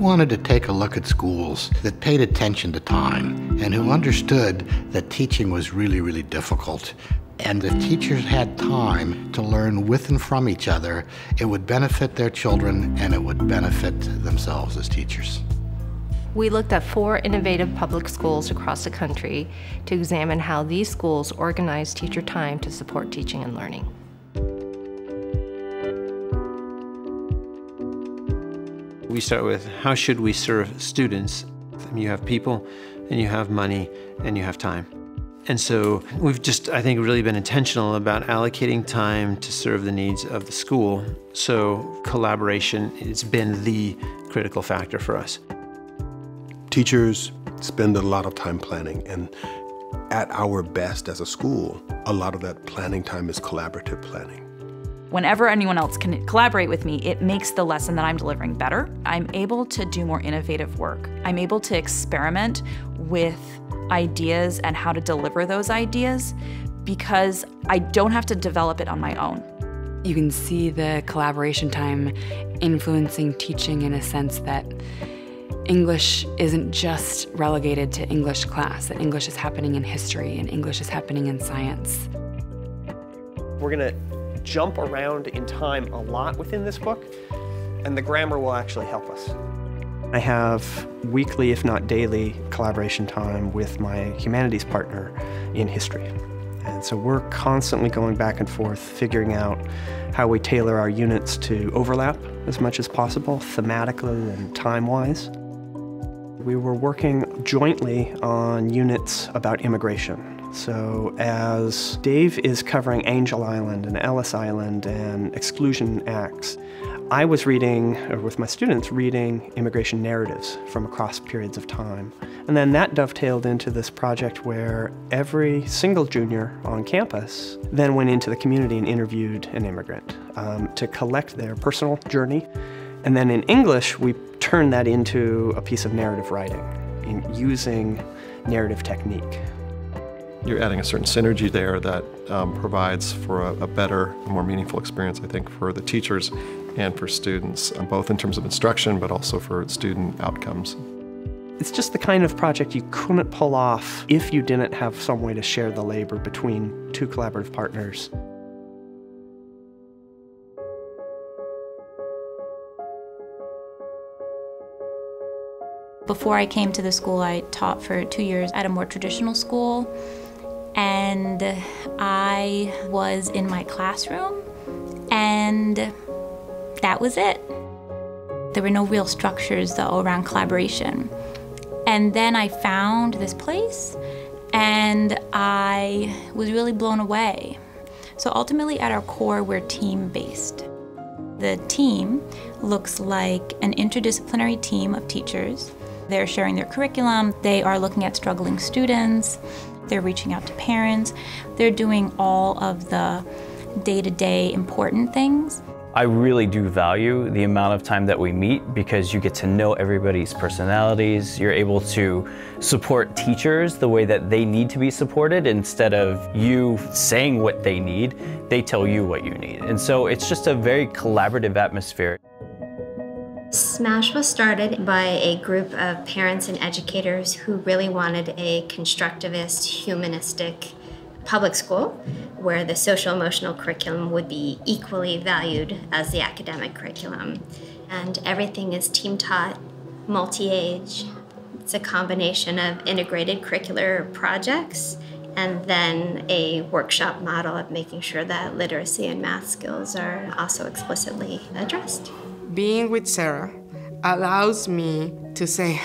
wanted to take a look at schools that paid attention to time and who understood that teaching was really, really difficult. And if teachers had time to learn with and from each other, it would benefit their children and it would benefit themselves as teachers. We looked at 4 innovative public schools across the country to examine how these schools organize teacher time to support teaching and learning. We start with how should we serve students? You have people, and you have money, and you have time. And so we've just, I think, really been intentional about allocating time to serve the needs of the school. So collaboration, it's been the critical factor for us. Teachers spend a lot of time planning, and at our best as a school, a lot of that planning time is collaborative planning. Whenever anyone else can collaborate with me, it makes the lesson that I'm delivering better. I'm able to do more innovative work. I'm able to experiment with ideas and how to deliver those ideas because I don't have to develop it on my own. You can see the collaboration time influencing teaching in a sense that English isn't just relegated to English class, that English is happening in history and English is happening in science. We're gonna jump around in time a lot within this book, and the grammar will actually help us. I have weekly, if not daily, collaboration time with my humanities partner in history. And so we're constantly going back and forth, figuring out how we tailor our units to overlap as much as possible, thematically and time-wise. We were working jointly on units about immigration. So as Dave is covering Angel Island and Ellis Island and exclusion acts, I was reading, or with my students, reading immigration narratives from across periods of time. And then that dovetailed into this project where every single junior on campus then went into the community and interviewed an immigrant to collect their personal journey. And then in English, we turned that into a piece of narrative writing using narrative technique. You're adding a certain synergy there that provides for a better, more meaningful experience, I think, for the teachers and for students, both in terms of instruction, but also for student outcomes. It's just the kind of project you couldn't pull off if you didn't have some way to share the labor between 2 collaborative partners. Before I came to the school, I taught for 2 years at a more traditional school, and I was in my classroom, and that was it. There were no real structures, though, around collaboration. And then I found this place, and I was really blown away. So ultimately, at our core, we're team-based. The team looks like an interdisciplinary team of teachers. They're sharing their curriculum, they are looking at struggling students, they're reaching out to parents, they're doing all of the day-to-day important things. I really do value the amount of time that we meet because you get to know everybody's personalities. You're able to support teachers the way that they need to be supported instead of you saying what they need, they tell you what you need. And so it's just a very collaborative atmosphere. SMASH was started by a group of parents and educators who really wanted a constructivist, humanistic public school where the social-emotional curriculum would be equally valued as the academic curriculum. And everything is team-taught, multi-age. It's a combination of integrated curricular projects and then a workshop model of making sure that literacy and math skills are also explicitly addressed. Being with Sarah allows me to say,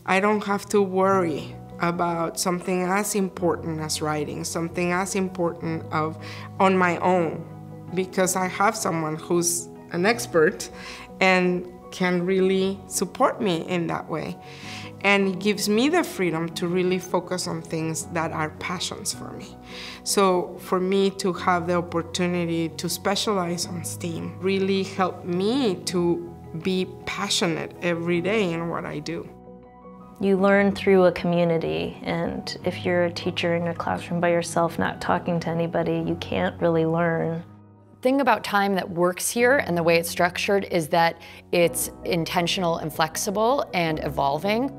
I don't have to worry about something as important as writing, something as important on my own, because I have someone who's an expert and can really support me in that way. And it gives me the freedom to really focus on things that are passions for me. So for me to have the opportunity to specialize on STEAM really helped me to be passionate every day in what I do. You learn through a community, and if you're a teacher in your classroom by yourself, not talking to anybody, you can't really learn. thing about time that works here and the way it's structured is that it's intentional and flexible and evolving.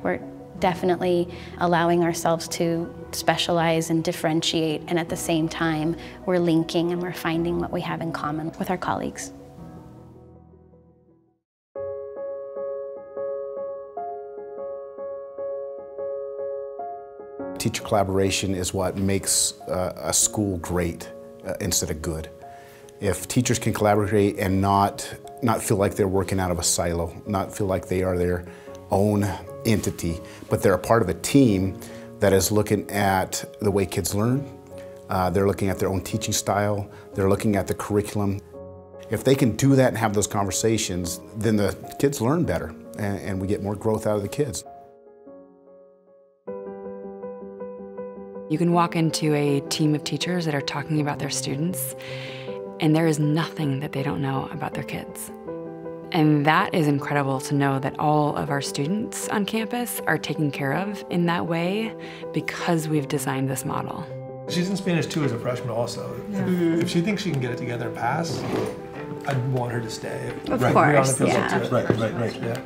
We're definitely allowing ourselves to specialize and differentiate, and at the same time, we're linking and we're finding what we have in common with our colleagues. Teacher collaboration is what makes a school great instead of good. If teachers can collaborate and not feel like they're working out of a silo, not feel like they are their own entity, but they're a part of a team that is looking at the way kids learn, they're looking at their own teaching style, they're looking at the curriculum. If they can do that and have those conversations, then the kids learn better and we get more growth out of the kids. You can walk into a team of teachers that are talking about their students, and there is nothing that they don't know about their kids. And that is incredible to know that all of our students on campus are taken care of in that way because we've designed this model. She's in Spanish 2 as a freshman also. Yeah. If she thinks she can get it together and pass, I'd want her to stay. Of course, yeah. Right. Yeah.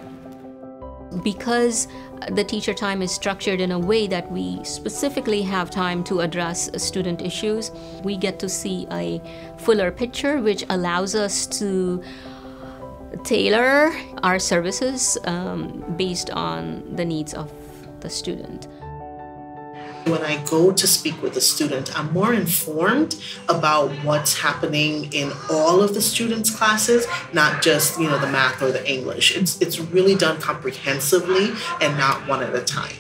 Because the teacher time is structured in a way that we specifically have time to address student issues, we get to see a fuller picture, which allows us to tailor our services based on the needs of the student. When I go to speak with a student, I'm more informed about what's happening in all of the students' classes, not just, the math or the English. It's really done comprehensively and not one at a time.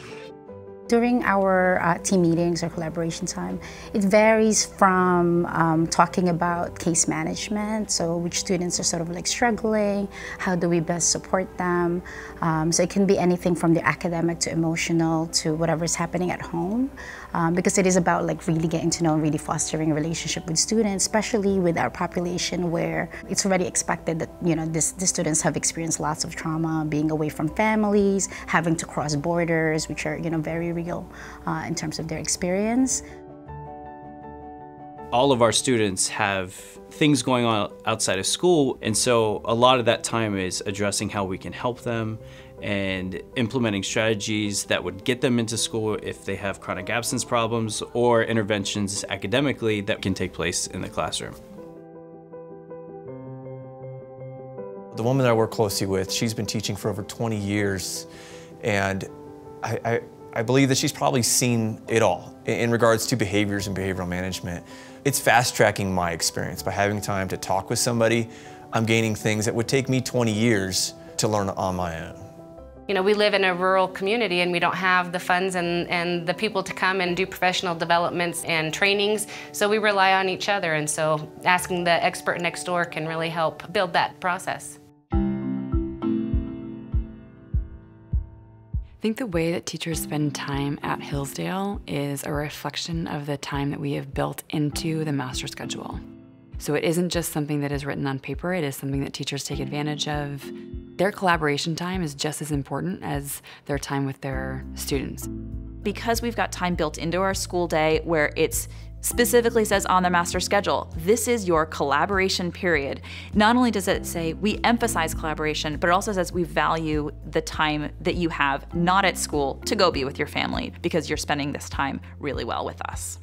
During our team meetings or collaboration time, it varies from talking about case management, so which students are sort of like struggling, how do we best support them. So it can be anything from the academic to emotional to whatever's happening at home, because it is about like really getting to know and really fostering a relationship with students, especially with our population where it's already expected that the students have experienced lots of trauma, being away from families, having to cross borders, which are very real in terms of their experience. All of our students have things going on outside of school, and so a lot of that time is addressing how we can help them and implementing strategies that would get them into school if they have chronic absence problems, or interventions academically that can take place in the classroom. The woman that I work closely with, she's been teaching for over 20 years, and I believe that she's probably seen it all in regards to behaviors and behavioral management. It's fast-tracking my experience. By having time to talk with somebody, I'm gaining things that would take me 20 years to learn on my own. We live in a rural community and we don't have the funds and the people to come and do professional developments and trainings, so we rely on each other, and so asking the expert next door can really help build that process. I think the way that teachers spend time at Hillsdale is a reflection of the time that we have built into the master schedule. So it isn't just something that is written on paper, it is something that teachers take advantage of. Their collaboration time is just as important as their time with their students. Because we've got time built into our school day where it's specifically says on the master schedule, this is your collaboration period. Not only does it say we emphasize collaboration, but it also says we value the time that you have not at school to go be with your family because you're spending this time really well with us.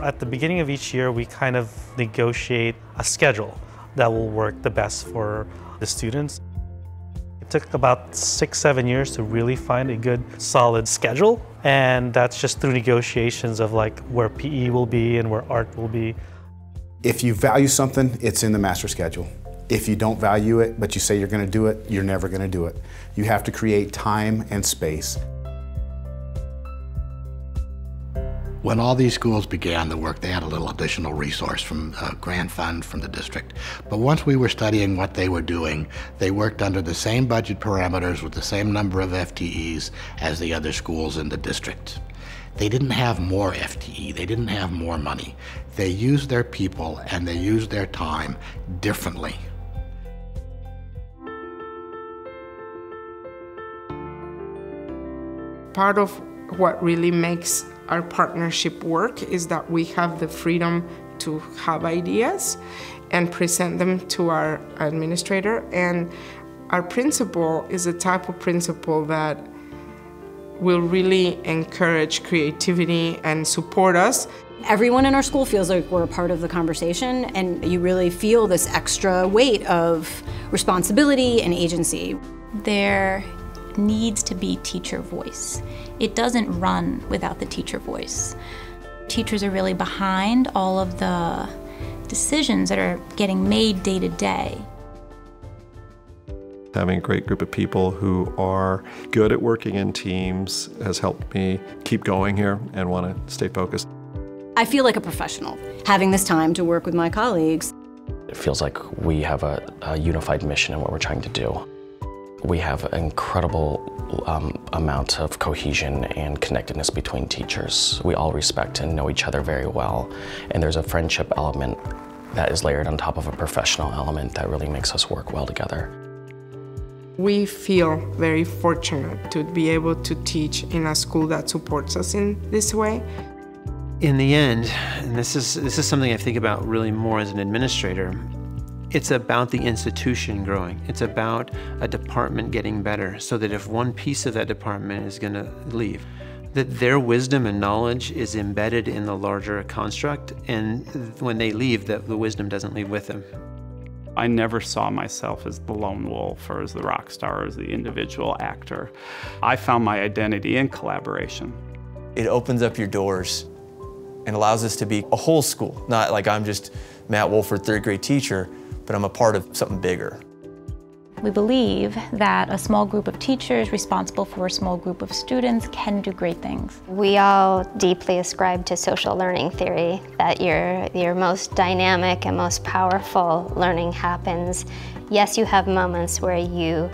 At the beginning of each year, we kind of negotiate a schedule that will work the best for the students. It took about 6-7 years to really find a good, solid schedule. And that's just through negotiations of like where PE will be and where art will be. If you value something, it's in the master schedule. If you don't value it, but you say you're going to do it, you're never going to do it. You have to create time and space. When all these schools began the work, they had a little additional resource from a grant fund from the district. But once we were studying what they were doing, they worked under the same budget parameters with the same number of FTEs as the other schools in the district. They didn't have more FTE, they didn't have more money. They used their people and they used their time differently. Part of what really makes our partnership work is that we have the freedom to have ideas and present them to our administrator. And our principal is a type of principal that will really encourage creativity and support us. Everyone in our school feels like we're a part of the conversation, and you really feel this extra weight of responsibility and agency. There needs to be teacher voice. It doesn't run without the teacher voice. Teachers are really behind all of the decisions that are getting made day to day. Having a great group of people who are good at working in teams has helped me keep going here and want to stay focused. I feel like a professional, having this time to work with my colleagues. It feels like we have a unified mission in what we're trying to do. We have an incredible amount of cohesion and connectedness between teachers. We all respect and know each other very well, and there's a friendship element that is layered on top of a professional element that really makes us work well together. We feel very fortunate to be able to teach in a school that supports us in this way. In the end, and this is something I think about really more as an administrator, it's about the institution growing. It's about a department getting better so that if one piece of that department is going to leave, that their wisdom and knowledge is embedded in the larger construct, and when they leave, that the wisdom doesn't leave with them. I never saw myself as the lone wolf or as the rock star or as the individual actor. I found my identity in collaboration. It opens up your doors and allows us to be a whole school, not like I'm just Matt Wolford, third grade teacher, but I'm a part of something bigger. We believe that a small group of teachers responsible for a small group of students can do great things. We all deeply ascribe to social learning theory, that your most dynamic and most powerful learning happens. Yes, you have moments where you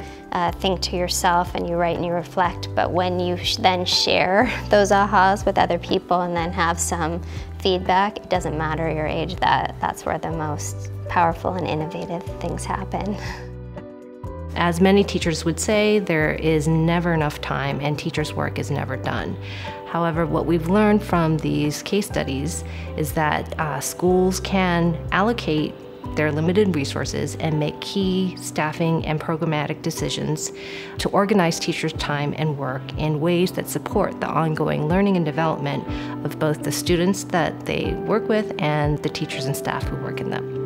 think to yourself and you write and you reflect, but when you then share those ahas with other people and then have some feedback, it doesn't matter your age, that's where the most powerful and innovative things happen. As many teachers would say, there is never enough time and teachers' work is never done. However, what we've learned from these case studies is that schools can allocate their limited resources and make key staffing and programmatic decisions to organize teachers' time and work in ways that support the ongoing learning and development of both the students that they work with and the teachers and staff who work in them.